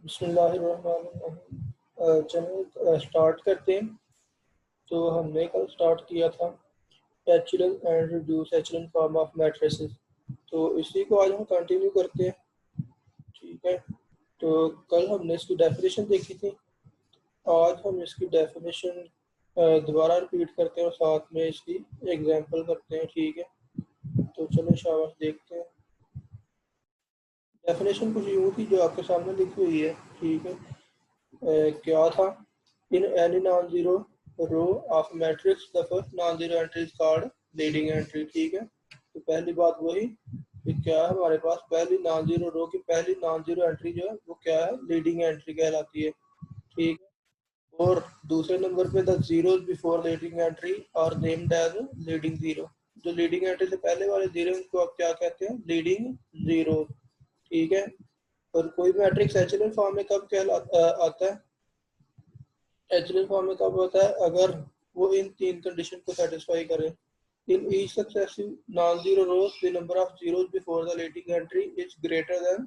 बिस्मिल्लाहिर्रहमानिर्रहीम। चलिए स्टार्ट करते हैं। तो हमने कल स्टार्ट किया था echelon and reduce echelon form of matrices. तो इसी को आज हम कंटिन्यू करते हैं। ठीक है, तो कल हमने इसकी डेफिनेशन देखी थी। आज हम इसकी डेफिनेशन दोबारा रिपीट करते हैं और साथ में इसकी एग्जांपल करते हैं। ठीक है, तो चलो शाबाश देखते हैं। डेफिनेशन कुछ यूँ थी जो आपके सामने लिखी हुई है। ठीक है, क्या था? In any non zero row of matrix the first non zero entry is called leading entry. ठीक है, तो पहली बात वही कि क्या है, हमारे पास पहली नॉन जीरो रो की पहली नॉन जीरो एंट्री जो है वो क्या है, लीडिंग एंट्री कहलाती है। ठीक है, और दूसरे नंबर पे the zeros before leading entry और नेम्ड एज लीडिंग जीरो। जो लीडिंग एंट्री से पहले वाले जीरो को आप क्या कहते हैं, लीडिंग जीरो। ठीक है, और कोई मैट्रिक्स एचलन फॉर्म में कब आता है? एचलन फॉर्म में कब होता है? अगर वो इन तीन कंडीशन को सेटिस्फाई करे। In each successive non zero rows the number of zeros before the leading entry is greater than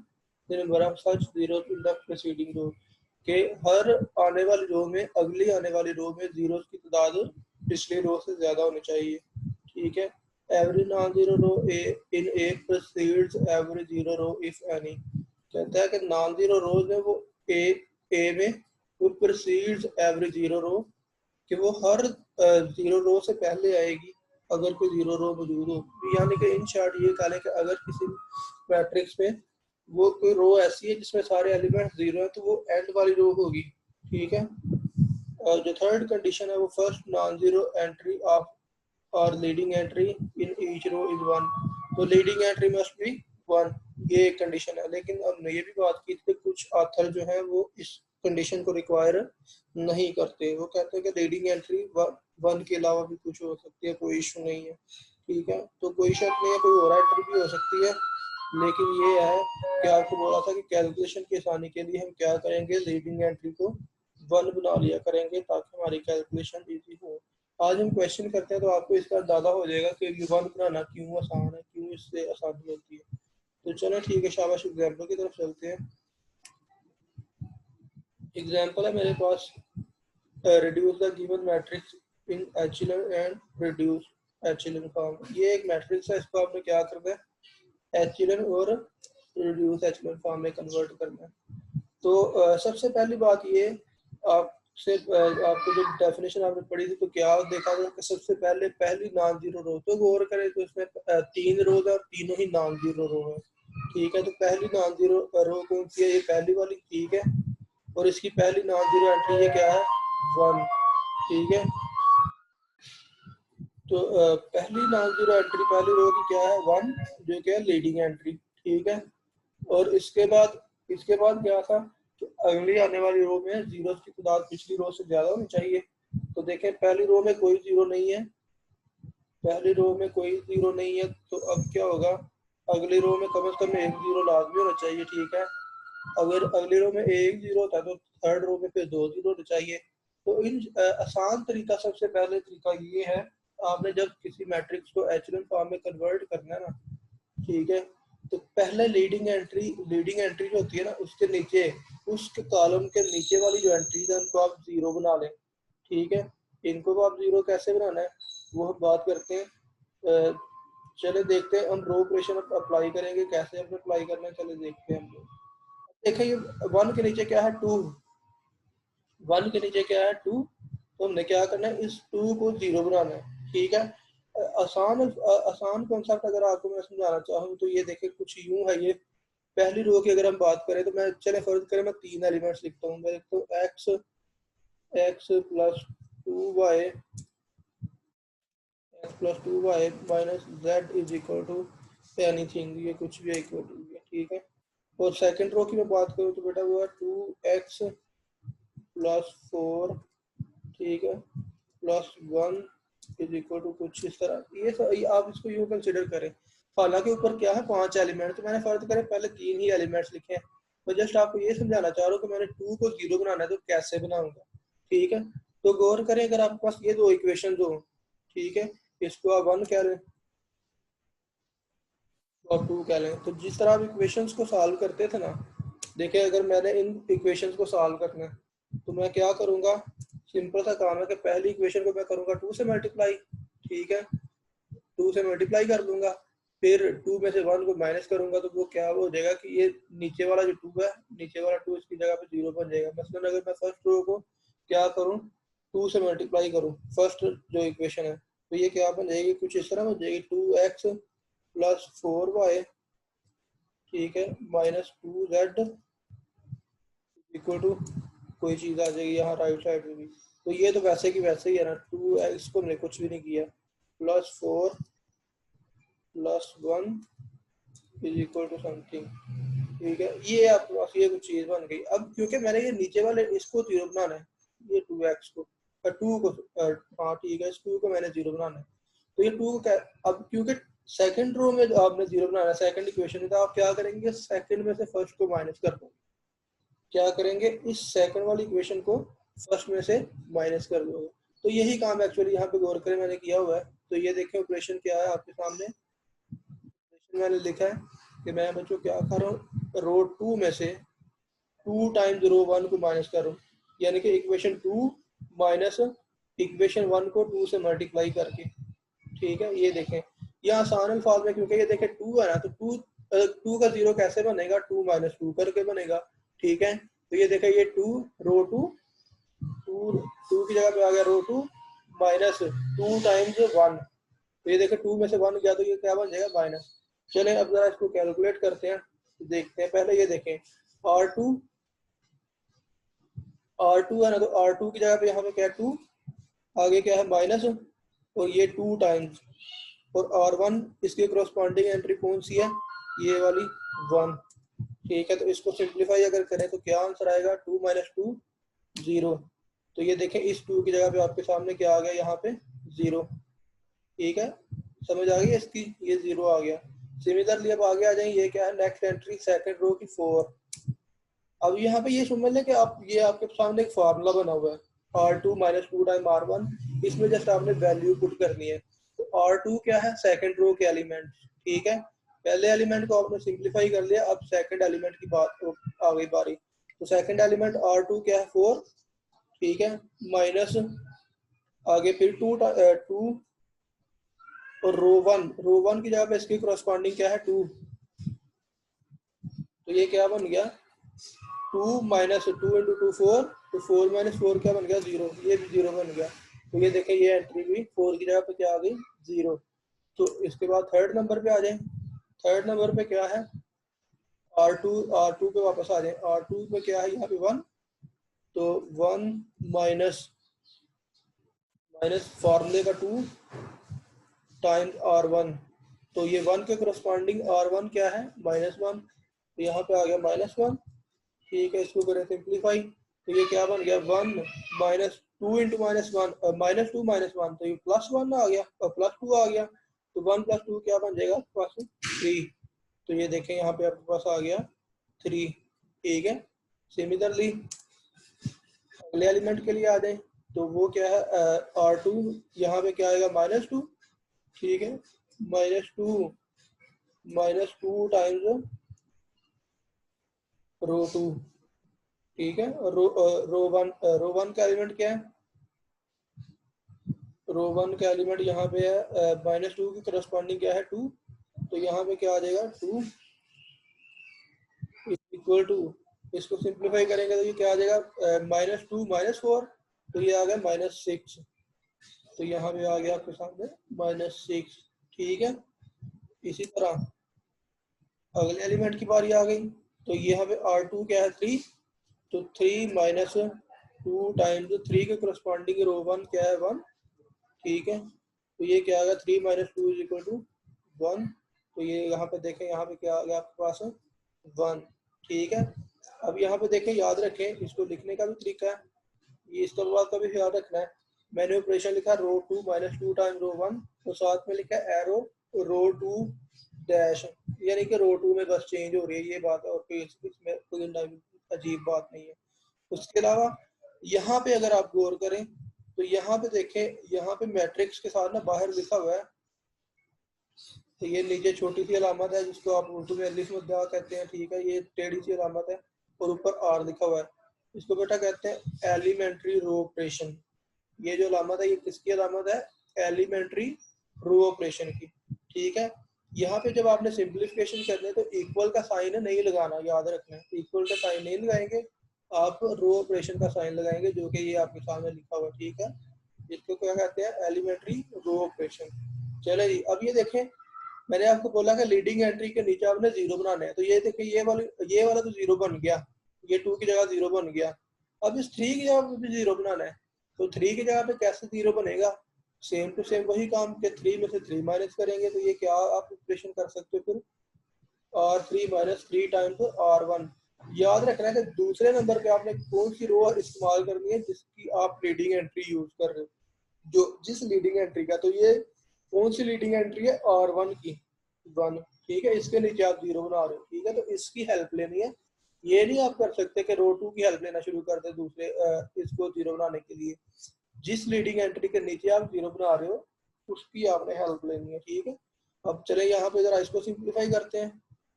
the number of such zeros in the preceding row. के हर आने वाली रो में, अगली आने वाली रो में जीरोस की तादाद पिछली रो से ज्यादा होनी चाहिए। ठीक है, every non zero row in A precedes every zero row if any. कहता है कि नॉन जीरो रोज है वो ए में वो प्रीसीड्स एवरी जीरो रो, कि वो हर जीरो रो से पहले आएगी अगर कोई जीरो रो मौजूद हो। यानी कि इन शॉर्ट ये कह लें कि अगर किसी मैट्रिक्स में वो कोई रो ऐसी है जिसमें सारे एलिमेंट जीरो है तो वो एंड वाली रो होगी। ठीक है, और जो थर्ड कंडीशन है वो first non zero entry of और leading entry in each row is one. तो leading entry must be one, ये एक कंडीशन है। लेकिन हमने ये भी बात की थी, कुछ ऑथर जो है वो इस कंडीशन को रिक्वायर नहीं करते। वो कहते हैं कि लीडिंग एंट्री वन के अलावा भी कुछ हो सकती है, कोई इशू नहीं है। ठीक है, तो कोई शक नहीं है, कोई और एंट्री भी हो सकती है। लेकिन ये है कि आपको बोला था कि कैलकुलेशन की आसानी के लिए हम क्या करेंगे, लीडिंग एंट्री को वन बना लिया करेंगे ताकि हमारी कैलकुलेशन इजी हो। आज हम क्वेश्चन करते हैं तो आपको इसका अंदाजा हो जाएगा कि ये वन बनाना क्यों आसान है, क्यों इससे आसानी होती है। तो चलो ठीक है, शाबाश, एग्जाम्पल की तरफ चलते हैं। एग्जाम्पल है मेरे पास, reduce the given matrix in echelon and reduce echelon form. ये एक मैट्रिक्स है, इसको आपने क्या करना है, एचलन और रिड्यूस एचलन फॉर्म में कन्वर्ट करना है। तो सबसे पहली बात ये, आपसे आपको जो डेफिनेशन आपने पढ़ी थी तो क्या देखा था कि सबसे पहले पहली नॉन जीरो रो, तो गौर करें तो इसमें तीन रोज और तीनों ही नॉन जीरो रो है। ठीक है, तो पहली नॉन जीरो रो कौन सी है, ये पहली वाली। ठीक है, और इसकी पहली नॉन जीरो एंट्री ये क्या है, वन। ठीक है, तो पहली नॉन जीरो एंट्री पहली रो की क्या है, वन, जो क्या है लीडिंग एंट्री। ठीक है, और इसके बाद क्या था कि अगली आने वाली रो में जीरो की तादाद पिछली रो से ज्यादा होनी चाहिए। तो देखें पहली रो में कोई जीरो नहीं है, पहली रो में कोई जीरो नहीं है, तो अब क्या होगा, अगली रो में कम से कम एक जीरो लाजमी होना चाहिए। ठीक है, अगर अगली रो में एक जीरो होता है तो थर्ड रो में फिर दो जीरो होने चाहिए। तो इन आसान तरीका, सबसे पहले तरीका ये है, आपने जब किसी मैट्रिक्स को एचलन फॉर्म में कन्वर्ट करना है ना, ठीक है, तो पहले लीडिंग एंट्री जो होती है ना, उसके नीचे, उसके कॉलम के नीचे वाली जो एंट्री है उनको आप जीरो बना लें। ठीक है, इनको तो आप जीरो कैसे बनाना है वो हम बात करते हैं। चले देखते हैं, हम रो ऑपरेशन अप्लाई करेंगे, कैसे हमें अप्लाई करना है, चले देखते हैं हम लोग। देखिए ये वन के नीचे क्या है, टू, वन के नीचे क्या है, टू, तो हमने क्या करना है, इस टू को जीरो बनाना है। ठीक है, आसान कॉन्सेप्ट अगर आपको मैं समझाना चाहूँ तो ये देखें कुछ यूं है। ये पहली रो की अगर हम बात करें तो मैं, चले फर्ज करें मैं तीन एलिमेंट्स लिखता हूँ। मैं लिखता हूँ x x plus two y, x plus two y minus z is equal to anything, ये कुछ भी इक्वल टू है। ठीक है, और सेकंड रो की मैं बात करूँ तो बेटा वो है टू एक्स प्लस फोर, ठीक है, plus one is equal to कुछ इस तरह। ये आप इसको यूं कंसिडर करें। हालांकि ऊपर क्या है, पांच एलिमेंट, तो मैंने फर्ज करें पहले तीन ही एलिमेंट्स लिखे हैं। तो जस्ट आपको ये समझाना चाह रहा हूँ कि मैंने टू को जीरो बनाना है तो कैसे बनाऊंगा। ठीक है, तो गौर करें, अगर आपके पास ये दो इक्वेशन हो, ठीक है, इसको आप वन कह लें और टू कह लें, तो जिस तरह आप इक्वेशंस को सॉल्व करते थे ना, देखिए अगर मैंने इन इक्वेशंस को सॉल्व करना है तो मैं क्या करूंगा, सिंपल सा काम है कि पहली इक्वेशन को मैं करूंगा 2 से मल्टीप्लाई, ठीक है, 2 से मल्टीप्लाई कर दूंगा, फिर 2 में से 1 को माइनस करूंगा तो वो क्या हो जाएगा कि ये नीचे वाला जो 2 है, नीचे वाला 2 इसकी जगह पे 0 बन जाएगा। मसलन अगर मैं फर्स्ट रो को क्या करूं, 2 से मल्टीप्लाई करूं फर्स्ट जो इक्वेशन है, तो ये क्या बन जाएगी, कुछ इस तरह बन जाएगी 2x प्लस 4y, ठीक है, माइनस 2z इक्वल टू कोई चीज़ आ जाएगी यहाँ राइट साइड में भी। तो ये तो वैसे की वैसे ही है ना, 2x को मैंने कुछ भी नहीं किया, plus 4 plus 1 is equal to something, ठीक है, ये आपके पास ये कुछ चीज़ बन गई। अब क्योंकि मैंने ये नीचे वाले इसको 0 बनाना है, ये 2x को 2 को हाँ ठीक है, इस 2 को मैंने 0 बनाना है, तो ये 2 को अब क्योंकि सेकंड रो में आपने 0 बनाना है सेकंड इक्वेशन में, तो आप क्या करेंगे, सेकंड में से फर्स्ट को माइनस कर दो, क्या करेंगे, इस सेकंड वाली इक्वेशन को फर्स्ट में से माइनस कर दोगे। तो यही काम एक्चुअली यहाँ पे गौर करें मैंने किया हुआ है। तो ये देखें ऑपरेशन क्या है आपके सामने, ऑपरेशन मैंने लिखा है कि मैं बच्चों क्या कर रहा हूँ, रो 2 में से 2 टाइम्स रो 1 को माइनस कर रहा हूँ, यानी कि इक्वेशन 2 माइनस इक्वेशन 1 को 2 से मल्टीप्लाई करके, ठीक है। ये देखें ये आसान अल्फाज में, क्योंकि ये देखें 2 है ना, तो 2 का 0 कैसे बनेगा, 2 माइनस 2 करके बनेगा, ठीक है। तो ये देखें ये 2 रो 2 2 की जगह पे आ गया रो 2 माइनस 2 टाइम्स 1, तो ये देखें 2 में से 1 गया तो ये क्या बन जाएगा, माइनस। चलें अब जरा इसको कैलकुलेट करते हैं, तो देखते हैं, पहले ये देखें R2 है ना, तो R2 की जगह पे यहाँ पे क्या है 2, आगे क्या है माइनस, और ये 2 टाइम्स, और R1 इसके करस्पॉन्डिंग एंट्री कौन सी है, ये वाली 1, ठीक है। तो इसको सिंप्लीफाई अगर करें तो क्या आंसर आएगा, 2 माइनस 2 0। तो ये देखें इस 2 की जगह पे आपके सामने क्या आ गया, यहाँ पे 0, ठीक है, समझ आ गई इसकी, ये 0 आ गया। सिमिलरली अब आगे आ जाए, ये क्या है नेक्स्ट एंट्री सेकंड रो की 4। अब यहाँ पे ये समझ लें कि आप ये आपके सामने एक फार्मूला बना हुआ है, R2 माइनस 2 टाइम R1, इसमें जस्ट आपने वैल्यू पुट करनी है। तो R2 क्या है, सेकंड रो के एलिमेंट, ठीक है, पहले एलिमेंट को आपने सिंप्लीफाई कर लिया, अब सेकंड एलिमेंट की बात आ गई बारी। तो सेकंड एलिमेंट R2 क्या है 4, ठीक है, माइनस आगे फिर 2 और रो वन की जगह पे इसकी करस्पॉन्डिंग क्या है 2, तो ये क्या बन गया 2 माइनस 2 इंटू 2 4, तो 4 माइनस 4 क्या बन गया 0, ये भी 0 बन गया। तो ये देखें ये एंट्री भी 4 की जगह पे क्या आ गई 0। तो इसके बाद थर्ड नंबर पे आ जाए, थर्ड नंबर पे क्या है R2 पे वापस आ जाए, R2 पे क्या है यहाँ पे 1, तो 1 माइनस माइनस फार्मूले का 2 टाइम्स R1, तो ये 1 के करस्पॉन्डिंग R1 क्या है -1, तो यहाँ पे आ गया -1, ठीक है। इसको करें सिंप्लीफाई, तो ये क्या बन गया 1 माइनस 2 इंटू -1 -2 -1, तो ये +1 आ गया और +2 आ गया, तो 1 + 2 क्या बन जाएगा +3। तो ये देखें यहाँ पे आपके पास आ गया 3, ठीक है। सिमिलरली अगले एलिमेंट के लिए आ जाए, तो वो क्या है R2, यहाँ पे क्या आएगा -2, ठीक है, -2 टाइम्स रो 2, ठीक है, और रो वन का एलिमेंट क्या है, रो 1 का एलिमेंट यहाँ पे है -2 की करस्पॉन्डिंग क्या है 2, तो यहाँ पे क्या आ जाएगा 2 इक्वल टू, इसको सिंप्लीफाई करेंगे तो ये क्या आ जाएगा -2 -4, तो ये आ गया -6, तो यहाँ पे आ गया आपके सामने -6, ठीक है। इसी तरह अगले एलिमेंट की बारी आ गई, तो यहाँ पे R2 क्या है 3, तो 3 माइनस 2 टाइम्स 3 के करस्पॉन्डिंग रो 1 क्या है 1, ठीक है। तो ये क्या आ गया 3 माइनस 2 इज इक्वल टू 1, तो ये यहाँ पे देखें यहाँ पे क्या आ गया आपके पास 1, ठीक है। अब यहाँ पे देखें याद रखें, इसको लिखने का भी तरीका है, ये इसका बात का भी याद रखना है। मैंने ऑपरेशन लिखा रो 2 माइनस 2 टाइम रो 1, तो साथ में लिखा एरो रो 2 डैश, यानी कि रो 2 में बस चेंज हो रही है, ये बात है, और कोई इसमें कोई अजीब बात नहीं है। उसके अलावा यहाँ पे अगर आप गौर करें तो यहाँ पे देखें, यहाँ पे मैट्रिक्स के साथ ना बाहर लिखा हुआ है, तो ये नीचे छोटी सी अलामत है जिसको आप उर्दू में अलिफ मुद्दा कहते हैं, ठीक है, ये टेढ़ी सी अलामत है, और ऊपर आर लिखा हुआ है, इसको बेटा कहते हैं एलिमेंट्री रो ऑपरेशन। ये जो अलामत है ये किसकी अलामत है? एलिमेंट्री रो ऑपरेशन की। ठीक है, यहाँ पे जब आपने सिंप्लीफिकेशन करना है तो इक्वल का साइन नहीं लगाना, याद रखना है, इक्वल का साइन नहीं लगाएंगे आप, रो ऑपरेशन का साइन लगाएंगे, जो कि ये आपके सामने लिखा हुआ है। ठीक है, इसको क्या कहते हैं? Elementary row operation. चले जी, अब ये देखें, मैंने आपको बोला कि लीडिंग एंट्री के नीचे आपने जीरो बनाना है, तो ये देखिए ये वाला तो जीरो बन गया, ये 2 की जगह जीरो बन गया। अब इस 3 की जगह पे भी जीरो बनाना है, तो 3 की जगह पे कैसे जीरो बनेगा? सेम टू सेम वही काम के 3 में से 3 माइनस करेंगे, तो ये क्या आप ऑपरेशन कर सकते हो फिर? R3 minus 3 times R1। याद रखना है कि दूसरे नंबर पे आपने कौन सी रो इस्तेमाल करनी है जिसकी आप लीडिंग एंट्री यूज कर रहे हो, जो जिस लीडिंग एंट्री का, तो ये कौन सी लीडिंग एंट्री है? R1 की 1। ठीक है, इसके नीचे आप जीरो बना रहे हो। ठीक है, तो इसकी हेल्प लेनी है, ये नहीं आप कर सकते कि रो 2 की हेल्प लेना शुरू कर दे दूसरे इसको जीरो बनाने के लिए। जिस लीडिंग एंट्री के नीचे आप जीरो बना रहे हो उसकी आपने हेल्प लेनी है। ठीक है, अब चले यहाँ पे जरा इसको सिंप्लीफाई करते हैं।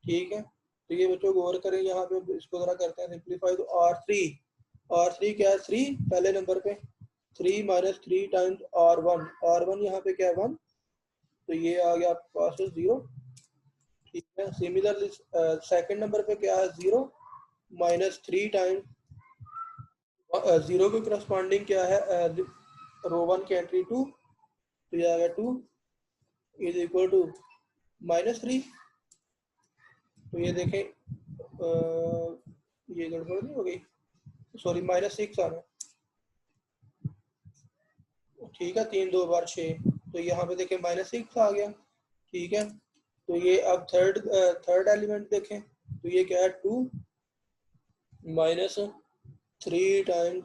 ठीक है, तो ये बच्चों गौर करें, यहाँ पे इसको जरा करते हैं सिंप्लीफाई। तो R3 क्या है? 3 पहले नंबर पे, 3 माइनस 3 टाइम्स R1 यहाँ पे क्या है? 1, तो ये आ गया आपके पास जीरो। ठीक है, सिमिलरली सेकंड नंबर पे क्या है? 0 माइनस 3 टाइम्स जीरो के करस्पॉन्डिंग क्या है? रो 1 की एंट्री 2, तो ये आ गया 2 इज इक्वल टू माइनस 3। तो ये देखें ये गड़बड़ नहीं हो गई, सॉरी माइनस 6 आ रहा है। ठीक है, 3 2 बार 6, तो यहाँ पे देखें माइनस 6 आ गया। ठीक है, तो ये अब थर्ड एलिमेंट देखें, तो ये क्या है? 2 माइनस 3 टाइम्स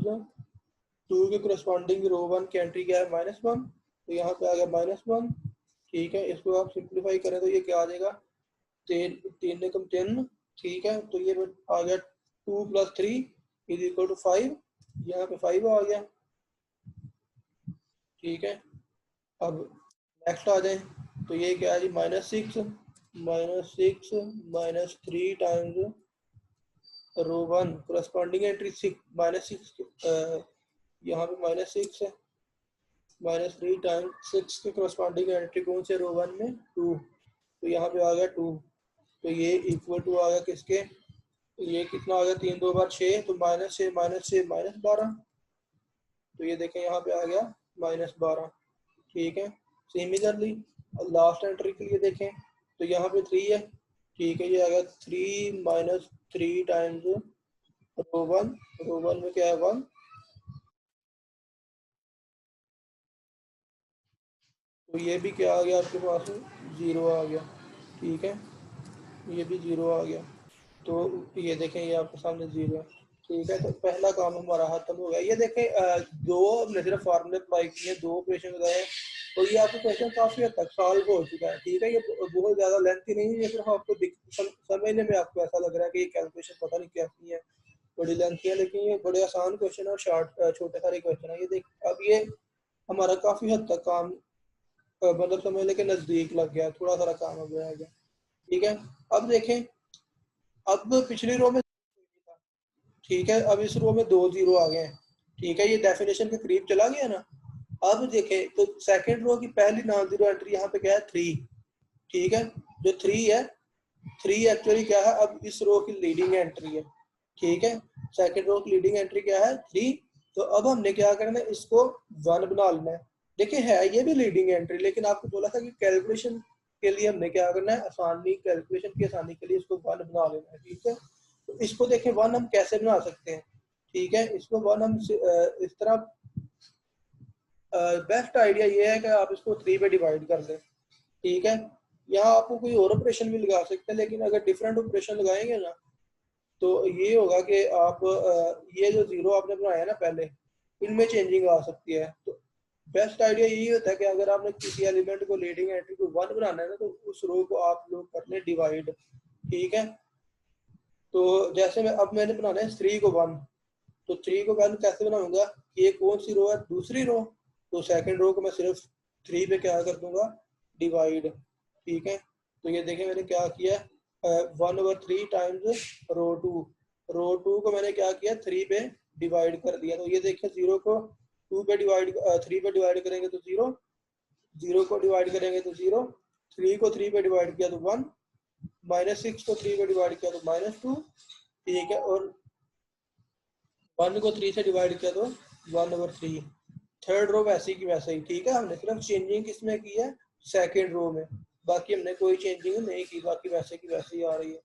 2 के करस्पॉन्डिंग रो 1 की एंट्री क्या है? -1, तो यहाँ पे आ गया -1। ठीक है, इसको आप सिंप्लीफाई करें तो ये क्या आ जाएगा? 3 ने कम 10। ठीक है, तो ये आ गया 2 + 3 इज इक्वल टू 5, यहाँ पे 5 आ गया। ठीक है, अब नेक्स्ट आ जाए, तो ये क्या है जी? -6 माइनस 3 टाइम्स रो 1 करस्पॉन्डिंग एंट्री 6 -6, यहाँ पे -6 है, -3 टाइम्स 6 के करस्पॉन्डिंग एंट्री कौन से? रो 1 में 2, तो यहाँ पे आ गया 2, तो ये इक्वल टू आ गया किसके? ये कितना आ गया? 3 2 बार 6, तो -6 -6 -12, तो ये देखें यहाँ पे आ गया -12। ठीक है, सिमिलरली लास्ट एंट्री के लिए देखें, तो यहाँ पे 3 है। ठीक है, ये आ गया 3 माइनस 3 टाइम्स रो वन में क्या है? 1, तो ये भी क्या आ गया आपके पास? 0 आ गया। ठीक है, ये भी 0 आ गया, तो ये देखें ये आपके सामने 0 है। ठीक है, तो पहला काम हमारा खत्म हो गया। ये देखें दो हमने सिर्फ फार्मूले अप्लाई किए, 2 ऑपरेशन लगाए, और ये आपको क्वेश्चन काफी हद तक सॉल्व हो चुका है। ठीक है, ये बहुत ज्यादा लेंथी नहीं है, ये सिर्फ आपको समझने में आपको ऐसा लग रहा है कि ये कैलकुलेशन पता नहीं कैसी है, बड़ी लेंथी है, लेकिन ये बड़े आसान क्वेश्चन है और शॉर्ट छोटे सारे क्वेश्चन है। ये देख, अब ये हमारा काफी हद तक काम मतलब समझ लें कि नजदीक लग गया, थोड़ा सारा काम हो गया है। ठीक है, अब देखें, अब पिछली रो में, ठीक है, अब इस रो में 2 0 आ गए हैं। ठीक है, ये डेफिनेशन के करीब चला गया ना। अब देखें तो सेकंड रो की पहली नॉन जीरो एंट्री यहाँ पे क्या है? 3। ठीक है, जो 3 है, 3 एक्चुअली क्या है? अब इस रो की लीडिंग एंट्री है। ठीक है, सेकंड रो की लीडिंग एंट्री क्या है? 3। तो अब हमने क्या करना है? इसको 1 बना लेना है। देखिए है ये भी लीडिंग एंट्री, लेकिन आपको बोला था कि कैलकुलेशन के लिए हमने क्या करना है? आसानी, कैलकुलेशन की आसानी के लिए इसको 1 बना लेना है। ठीक है, तो इसको देखें 1 हम कैसे बना सकते हैं। ठीक है, इसको 1 हम इस तरह, बेस्ट आइडिया ये है कि आप इसको 3 पे डिवाइड कर दें। ठीक है, यहाँ आपको कोई और ऑपरेशन भी लगा सकते हैं, लेकिन अगर डिफरेंट ऑपरेशन लगाएंगे ना, तो ये होगा कि आप ये जो 0 आपने बनाया ना पहले, इनमें चेंजिंग आ सकती है। तो बेस्ट आइडिया यही होता है कि अगर आपने किसी एलिमेंट को लीडिंग एंट्री को 1 बनाना है ना, तो उस रो को आप लोग कर लें डिवाइड। ठीक है, तो जैसे मैंने बनाना है 3 को 1, तो 3 को 1 कैसे बनाऊंगा? ये कौन सी रो है? दूसरी रो, तो सेकंड रो को मैं सिर्फ 3 पे क्या कर दूंगा? डिवाइड। ठीक है, तो ये देखें मैंने क्या किया, 1/3 टाइम्स रो 2, रो 2 को मैंने क्या किया, 3 पे डिवाइड कर दिया। तो ये देखिए 0 को 2 पे डिवाइड 3 पे डिवाइड करेंगे तो 0, 0 को डिवाइड करेंगे तो 0, 3 को 3 पे डिवाइड किया तो 1, -6 को 3 पे डिवाइड किया तो -2, ठीक है, और 1 को 3 से डिवाइड किया तो 1/3। थर्ड रो वैसे की वैसे ही, ठीक है। हमने सिर्फ चेंजिंग किसमें की है, सेकेंड रो में, बाकी हमने कोई चेंजिंग नहीं की, बाकी वैसे की वैसे ही आ रही है,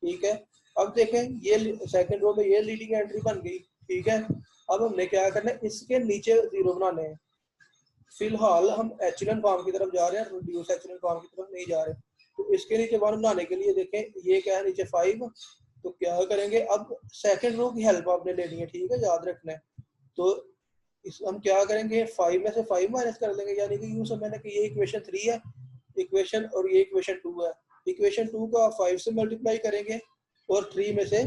ठीक है। अब देखें ये सेकेंड रो में ये लीडिंग एंट्री बन गई, ठीक है। अब हमने क्या करना है, इसके नीचे जीरो बनाने हैं। फिलहाल हम एचलन फॉर्म की तरफ जा रहे हैं, रिड्यूस एचलन फॉर्म की तरफ नहीं जा रहे। तो इसके नीचे 1 बनाने के लिए देखें ये क्या है, नीचे 5। तो क्या करेंगे, अब सेकेंड रो की हेल्प आपने लेनी है, ठीक है, याद रखना है। तो इस हम क्या करेंगे, 5 में से 5 माइनस कर देंगे, यानी कि यूं समझना कि ये इक्वेशन 3 है इक्वेशन, और ये इक्वेशन 2 है। इक्वेशन 2 को आप 5 से मल्टीप्लाई करेंगे और 3 में से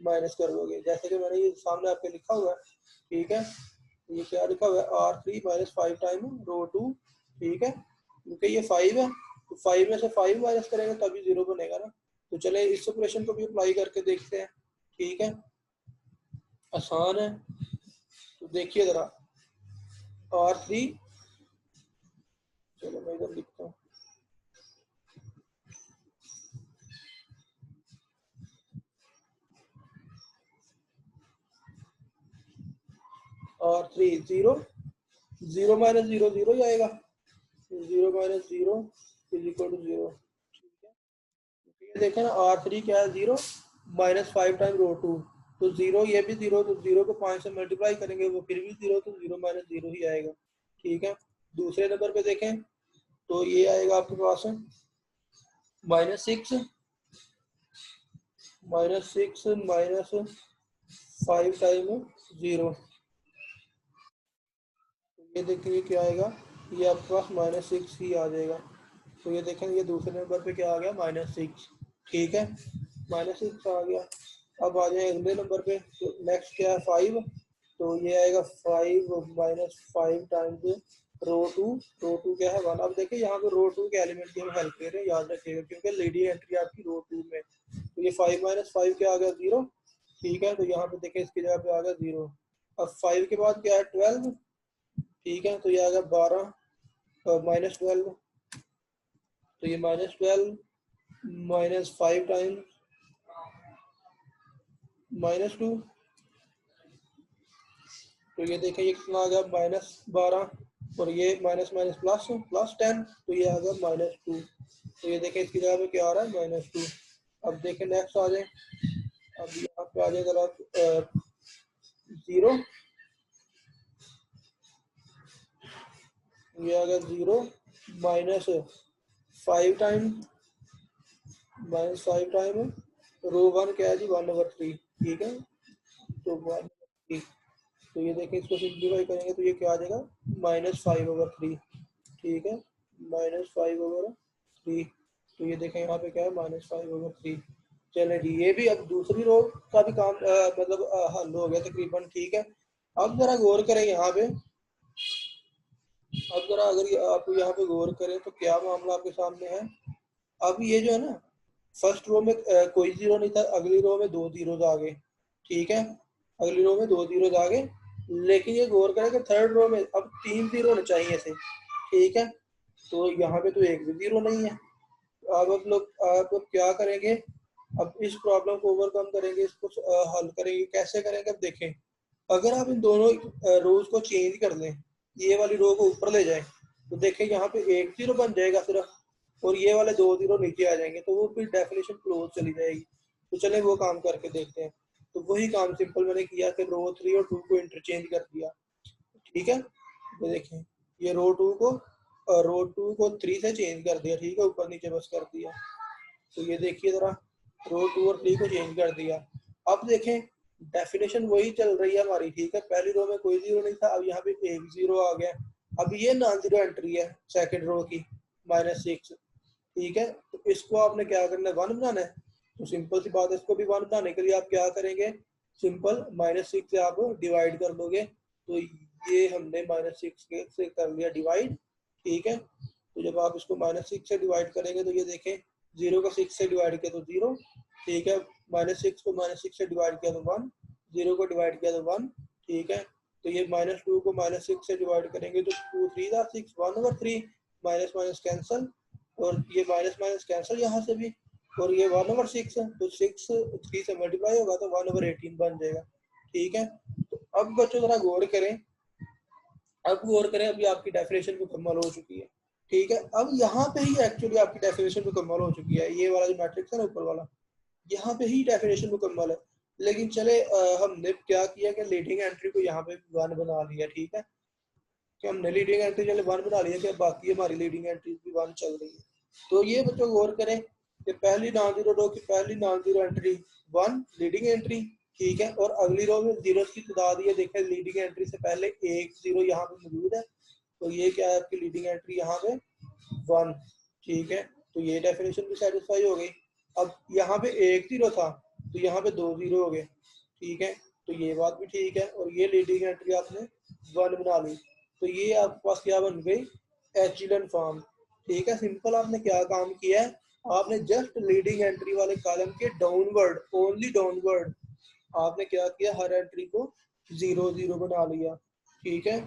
माइनस कर दोगे, जैसे कि मैंने ये सामने आपके लिखा हुआ है, ठीक है। ये क्या लिखा हुआ है, R3 माइनस 5 टाइम रो 2, ठीक है, क्योंकि ये 5 है तो 5 में से 5 माइनस करेंगे तभी 0 बनेगा ना। तो चले इस ऑपरेशन को भी अप्लाई करके देखते हैं, ठीक है, आसान है। तो देखिए जरा, R3, चलो मैं इधर लिखता हूँ, R3 0, 0 माइनस 0 0 ही आएगा, 0 माइनस 0 इज इक्वल टू 0, ठीक है। ये देखें ना, R3 क्या है, 0 माइनस 5 टाइम रो 2, तो 0, ये भी 0, तो 0 को 5 से मल्टीप्लाई करेंगे वो फिर भी 0, तो 0 माइनस 0 ही आएगा, ठीक है। दूसरे नंबर पे देखें तो ये आएगा आपके पास -6 माइनस 5 टाइम 0, ये देखेंगे क्या आएगा, ये आपके पास -6 ही आ जाएगा। तो ये देखेंगे ये दूसरे नंबर पे क्या आ गया, -6, ठीक है, -6 आ गया। अब आ जाए अगले नंबर पे, तो नेक्स्ट क्या है, 5। तो ये आएगा 5 माइनस 5 टाइम्स रो 2 क्या है, 1। अब देखिए यहाँ पे रो 2 के एलिमेंट की हम हेल्प कर रहे हैं, याद रखिएगा, क्योंकि लीडिंग एंट्री आपकी रो 2 में। तो ये 5 माइनस 5 क्या आ गया, 0, ठीक है। तो यहाँ पे देखिए इसकी जगह पे आ गया 0। अब 5 के बाद क्या है, 12, ठीक है। तो ये आ गया 12 -12, तो ये -12 -5 टाइम्स -2, तो ये देखें ये कितना आ गया, -12, और ये माइनस माइनस प्लस +10, तो ये आ गया -2। तो ये देखें इसकी जगह पे क्या आ रहा है, -2। अब देखें नेक्स्ट आ जाए, अब यहाँ पे आ जाए जरा 0, ये आ गया 0 -5 टाइम रो 1 क्या है जी, 1/3, ठीक है। तो 1/3, तो ये देखें इसको सिंप्लीफाई करेंगे तो ये क्या आ जाएगा, -5/3, ठीक है, -5/3। तो ये देखें यहाँ पे क्या है, -5/3। चले जी, ये भी अब दूसरी रो का भी काम मतलब हल हो गया तकरीबन, ठीक है। अब जरा गौर करें यहाँ पे, अब जरा अगर आप यहाँ पे गौर करें तो क्या मामला आपके सामने है। अब ये जो है ना, फर्स्ट रो में कोई जीरो नहीं था, अगली रो में 2 जीरोज आ गए, ठीक है, अगली रो में 2 जीरोज आ गए। लेकिन ये गौर करें कि थर्ड रो में अब 3 जीरो होने चाहिए थे, ठीक है। तो यहाँ पे तो एक भी जीरो नहीं है। अब आप लोग आप लोग क्या करेंगे, अब इस प्रॉब्लम को ओवरकम करेंगे, इसको हल करेंगे, कैसे करेंगे, अब देखें। अगर आप इन दोनों रोज को चेंज कर लें, ये वाली रो को ऊपर ले जाएं, तो देखें यहाँ पे 1 जीरो बन जाएगा सिर्फ, और ये वाले 2 जीरो नीचे आ जाएंगे, तो वो फिर डेफिनेशन क्लोज चली जाएगी। तो चले वो काम करके देखते हैं। तो वही काम सिंपल मैंने किया कि रो 3 और 2 को इंटरचेंज कर दिया, ठीक है। तो देखें ये रो 2 को 3 से चेंज कर दिया, ठीक है, ऊपर नीचे बस कर दिया। तो ये देखिए जरा, रो 2 और 3 को चेंज कर दिया। अब देखें डेफिनेशन वही चल रही है हमारी, ठीक है, पहली रो में कोई जीरो नहीं था, अब यहाँ पे एक जीरो आ गया। अब ये नॉन जीरो एंट्री है सेकंड रो की, -6, ठीक है। तो इसको आपने क्या करना है, 1 बनाना है। तो सिंपल सी बात है, इसको भी 1 बनाने के लिए आप क्या करेंगे, सिंपल -6 से आप डिवाइड कर दोगे। तो ये हमने -6 से कर लिया डिवाइड, ठीक है। तो जब आप इसको -6 से डिवाइड करेंगे तो ये देखें 0 को 6 से डिवाइड किया तो 0, ठीक है, -6 को -6 से डिवाइड किया तो 1, 0 को डिवाइड किया तो 1, ठीक है। तो ये -2 को -6 से डिवाइड करेंगे तो 2 3 जा 6, 1/3, माइनस माइनस कैंसिल, और ये माइनस माइनस कैंसिल यहाँ से भी, और ये 1/6 है तो 6 3 से मल्टीप्लाई होगा तो 1/18 बन जाएगा, ठीक है। तो अब बच्चों जरा गौर करें, अभी आपकी डेफिनेशन मुकम्मल हो चुकी है, ठीक है। अब यहाँ पे ही एक्चुअली आपकी डेफिनेशन मुकम्मल हो चुकी है, ये वाला जो मैट्रिक्स है ना ऊपर वाला, यहाँ पे ही डेफिनेशन मुकम्मल है। लेकिन चले हमने क्या किया कि लीडिंग एंट्री को यहाँ पे 1 बना लिया, ठीक है, कि हमने लीडिंग एंट्री चले 1 बना लिया, कि बाकी हमारी लीडिंग एंट्री भी 1 चल रही है। तो ये बच्चों गौर करें कि पहली नॉन जीरो रो की पहली non zero entry 1 leading entry, ठीक है, और अगली रो में जीरो की तादाद ये देखें, लीडिंग एंट्री से पहले एक जीरो यहाँ पे मौजूद है, तो ये क्या है आपकी लीडिंग एंट्री यहाँ पे 1, ठीक है। तो ये डेफिनेशन भी सेटिस्फाई हो गई। अब यहाँ पे एक जीरो था तो यहाँ पे 2 जीरो हो गए, ठीक है, तो ये बात भी ठीक है, और ये लीडिंग एंट्री आपने 1 बना ली, तो ये आपके पास क्या बन गई, एचिलन फॉर्म, ठीक है। सिंपल आपने क्या काम किया है, आपने जस्ट लीडिंग एंट्री वाले कॉलम के डाउनवर्ड, ओनली डाउनवर्ड आपने क्या किया, हर एंट्री को 0 0 बना लिया, ठीक है।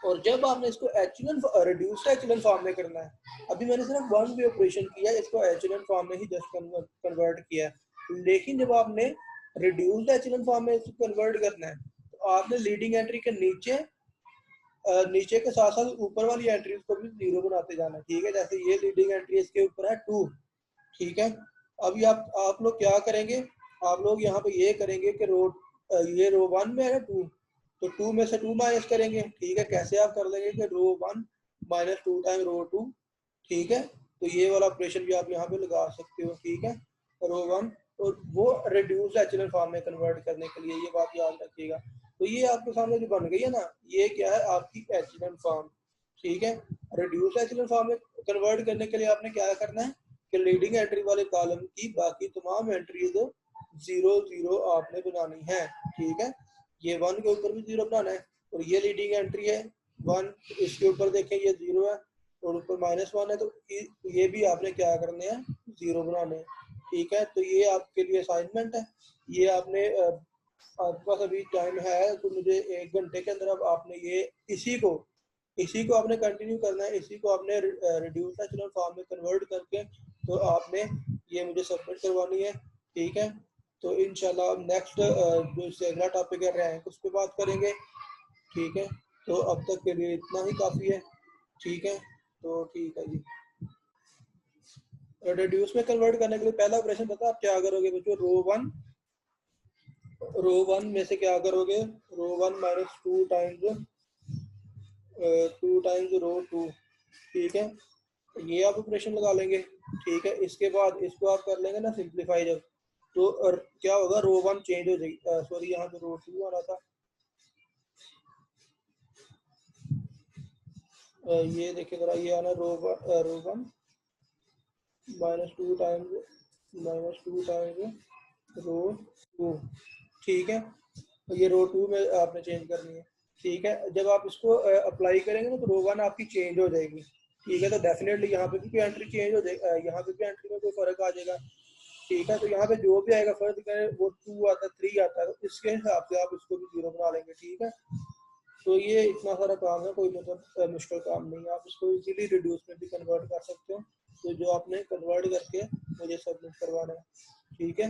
और जब आपने इसको एचलन रिड्यूस्ड एचलन फॉर्म में करना है, अभी मैंने सिर्फ वन वे ऑपरेशन किया, इसको एचलन फॉर्म में ही जस्ट कन्वर्ट किया है। लेकिन जब आपने रिड्यूस्ड एचलन फॉर्म में इसको कन्वर्ट करना है, तो आपने लीडिंग एंट्री के नीचे के साथ साथ ऊपर वाली एंट्रीज को भी 0 बनाते जाना, ठीक है। जैसे ये लीडिंग एंट्री इसके ऊपर है 2, ठीक है। अभी आप लोग क्या करेंगे, आप लोग यहाँ पे ये करेंगे कि ये रो 1 में है ना 2, तो 2 में से 2 माइनस करेंगे, ठीक है। कैसे आप कर लेंगे कि रो 1 माइनस 2 टाइम रो 2, ठीक है। तो ये वाला ऑपरेशन भी आप यहाँ पे लगा सकते हो, ठीक है, रो 1, और वो रिड्यूस एचलन फॉर्म में कन्वर्ट करने के लिए, ये बात याद रखिएगा। तो ये आपके सामने जो बन गई है ना, ये क्या है, आपकी एचलन फॉर्म, ठीक है। रिड्यूस एचलन फॉर्म में कन्वर्ट करने के लिए आपने क्या करना है कि लीडिंग एंट्री वाले कॉलम की बाकी तमाम एंट्रीज 0 0 आपने बनानी है, ठीक है। ये 1 के ऊपर भी 0 बनाना है, और ये लीडिंग एंट्री है 1, इसके ऊपर देखें ये 0 है, और ऊपर -1 है, तो ये भी आपने क्या करने हैं, 0 बनाने हैं, ठीक है। तो ये आपके लिए असाइनमेंट है, ये आपने आपके पास अभी टाइम है, तो मुझे 1 घंटे के अंदर अब आपने ये इसी को आपने कंटिन्यू करना है, इसी को आपने रिड्यूस एचलन फॉर्म में कन्वर्ट करके तो आपने ये मुझे सबमिट करवानी है, ठीक है। तो इंशाल्लाह नेक्स्ट जो इससे अगला टॉपिक है रैंक, उस पर बात करेंगे, ठीक है। तो अब तक के लिए इतना ही काफ़ी है, ठीक है। तो ठीक है जी, रिड्यूस में कन्वर्ट करने के लिए पहला ऑपरेशन पता आप क्या करोगे बच्चों, रो वन में से क्या करोगे, रो 1 माइनस 2 टाइम्स रो 2, ठीक है। ये आप ऑपरेशन लगा लेंगे, ठीक है। इसके बाद इसको आप कर लेंगे ना सिंप्लीफाई जब, तो और क्या होगा, रो 1 चेंज हो जाएगी, सॉरी यहाँ पे रो 2 आ रहा था, ये देखिए जरा, ये आना रो 1 -2 टाइम्स रो 2, ठीक है। तो ये रो 2 में आपने चेंज करनी है, ठीक है। जब आप इसको अप्लाई करेंगे ना, तो रो 1 आपकी चेंज हो जाएगी, ठीक है। तो डेफिनेटली यहाँ पे भी एंट्री चेंज हो जाएगी, यहाँ पे भी एंट्री में कोई फर्क आ जाएगा, ठीक है। तो यहाँ पे जो भी आएगा फर्क करें, वो 2 आता है 3 आता है, तो इसके हिसाब से आप इसको भी 0 बना लेंगे, ठीक है। तो ये इतना सारा काम है, कोई मतलब मुश्किल काम नहीं है, आप इसको इजीली रिड्यूस में भी कन्वर्ट कर सकते हो। तो जो आपने कन्वर्ट करके मुझे सबमिट करवाना है, ठीक है।